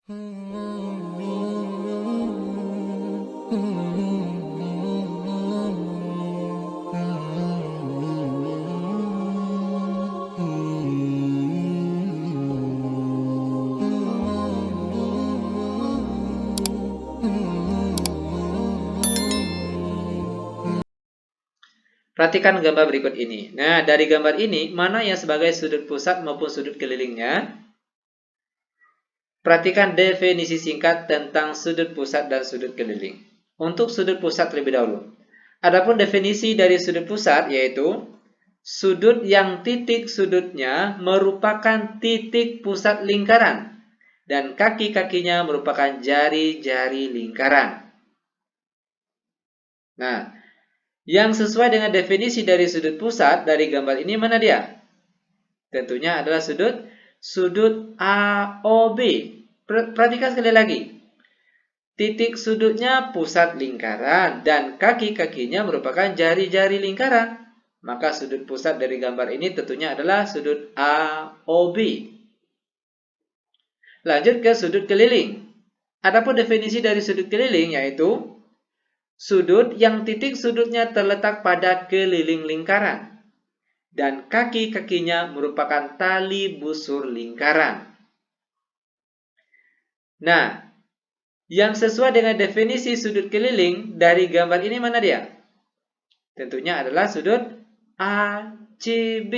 Perhatikan gambar berikut ini. Nah, dari gambar ini, mana yang sebagai sudut pusat maupun sudut kelilingnya? Perhatikan definisi singkat tentang sudut pusat dan sudut keliling. Untuk sudut pusat terlebih dahulu. Adapun definisi dari sudut pusat yaitu sudut yang titik sudutnya merupakan titik pusat lingkaran dan kaki-kakinya merupakan jari-jari lingkaran. Nah, yang sesuai dengan definisi dari sudut pusat dari gambar ini mana dia? Tentunya adalah sudut AOB. Perhatikan sekali lagi. Titik sudutnya pusat lingkaran dan kaki-kakinya merupakan jari-jari lingkaran. Maka sudut pusat dari gambar ini tentunya adalah sudut AOB. Lanjut ke sudut keliling. Adapun definisi dari sudut keliling yaitu sudut yang titik sudutnya terletak pada keliling lingkaran dan kaki-kakinya merupakan tali busur lingkaran. Nah, yang sesuai dengan definisi sudut keliling dari gambar ini mana dia? Tentunya adalah sudut ACB.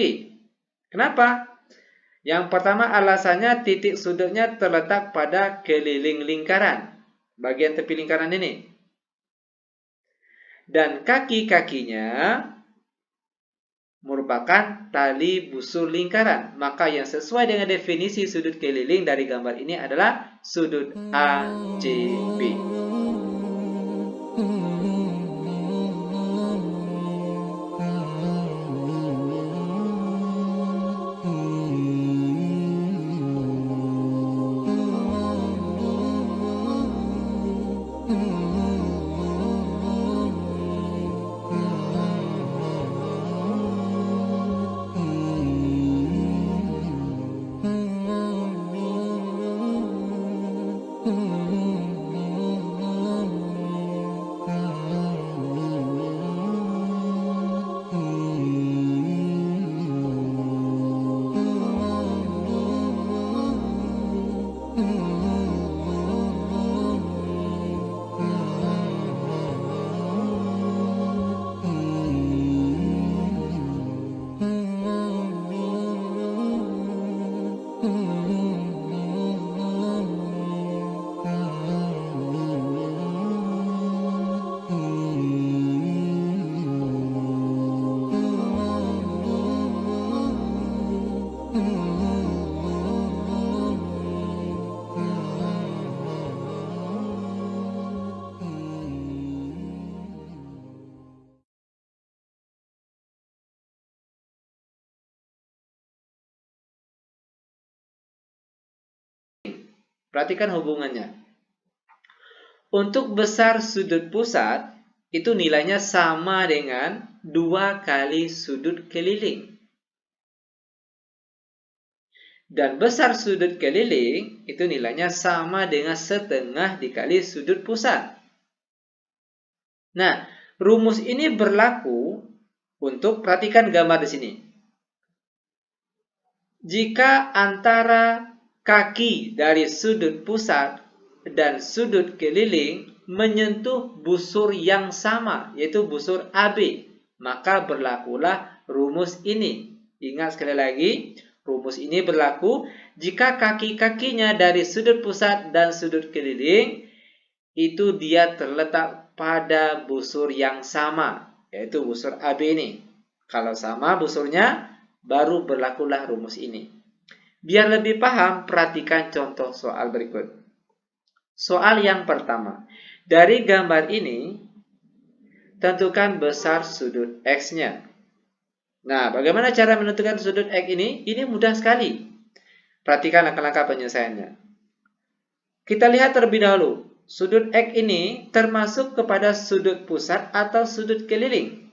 Kenapa? Yang pertama alasannya titik sudutnya terletak pada keliling lingkaran, bagian tepi lingkaran ini. Dan kaki-kakinya merupakan tali busur lingkaran. Maka yang sesuai dengan definisi sudut keliling dari gambar ini adalah sudut ACB. Perhatikan hubungannya. Untuk besar sudut pusat, itu nilainya sama dengan 2 kali sudut keliling. Dan besar sudut keliling, itu nilainya sama dengan setengah dikali sudut pusat. Nah, rumus ini berlaku untuk, perhatikan gambar di sini. Jika antara kaki dari sudut pusat dan sudut keliling menyentuh busur yang sama, yaitu busur AB, maka berlakulah rumus ini. Ingat sekali lagi, rumus ini berlaku jika kaki-kakinya dari sudut pusat dan sudut keliling itu dia terletak pada busur yang sama, yaitu busur AB ini. Kalau sama busurnya, baru berlakulah rumus ini. Biar lebih paham, perhatikan contoh soal berikut. Soal yang pertama. Dari gambar ini, tentukan besar sudut X-nya. Nah, bagaimana cara menentukan sudut X ini? Ini mudah sekali. Perhatikan langkah-langkah penyelesaiannya. Kita lihat terlebih dahulu. Sudut X ini termasuk kepada sudut pusat atau sudut keliling.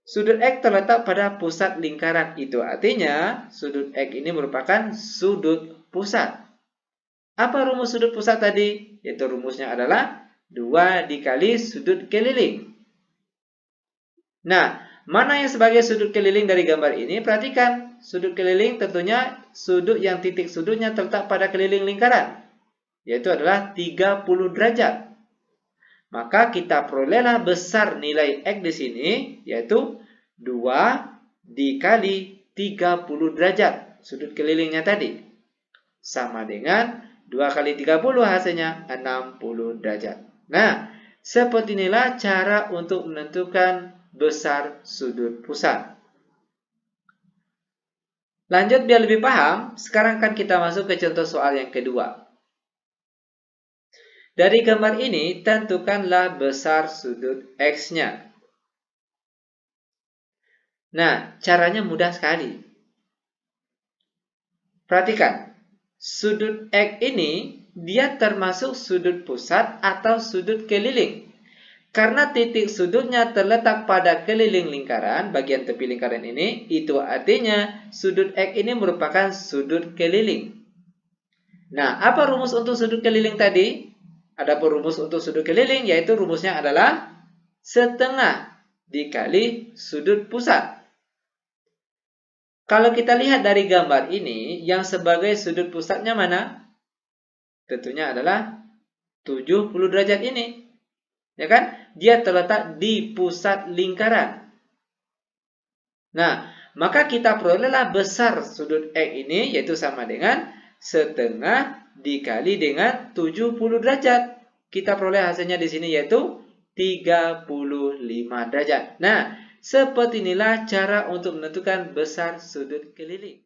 Sudut X terletak pada pusat lingkaran. Itu artinya sudut X ini merupakan sudut pusat. Apa rumus sudut pusat tadi? Yaitu rumusnya adalah 2 dikali sudut keliling. Nah, mana yang sebagai sudut keliling dari gambar ini? Perhatikan, sudut keliling tentunya sudut yang titik sudutnya terletak pada keliling lingkaran, yaitu adalah 30 derajat. Maka kita perolehlah besar nilai X di sini, yaitu 2 dikali 30 derajat sudut kelilingnya tadi. Sama dengan 2 kali 30 hasilnya 60 derajat. Nah, seperti inilah cara untuk menentukan besar sudut pusat. Lanjut biar lebih paham, sekarang kan kita masuk ke contoh soal yang kedua. Dari gambar ini, tentukanlah besar sudut X-nya. Nah, caranya mudah sekali. Perhatikan, sudut X ini dia termasuk sudut pusat atau sudut keliling. Karena titik sudutnya terletak pada keliling lingkaran, bagian tepi lingkaran ini, itu artinya sudut X ini merupakan sudut keliling. Nah, apa rumus untuk sudut keliling tadi? Ada rumus untuk sudut keliling, yaitu rumusnya adalah setengah dikali sudut pusat. Kalau kita lihat dari gambar ini, yang sebagai sudut pusatnya mana? Tentunya adalah 70 derajat ini. Ya kan? Dia terletak di pusat lingkaran. Nah, maka kita perolehlah besar sudut X ini, yaitu sama dengan setengah dikali dengan 70 derajat. Kita peroleh hasilnya di sini yaitu 35 derajat. Nah, seperti inilah cara untuk menentukan besar sudut keliling.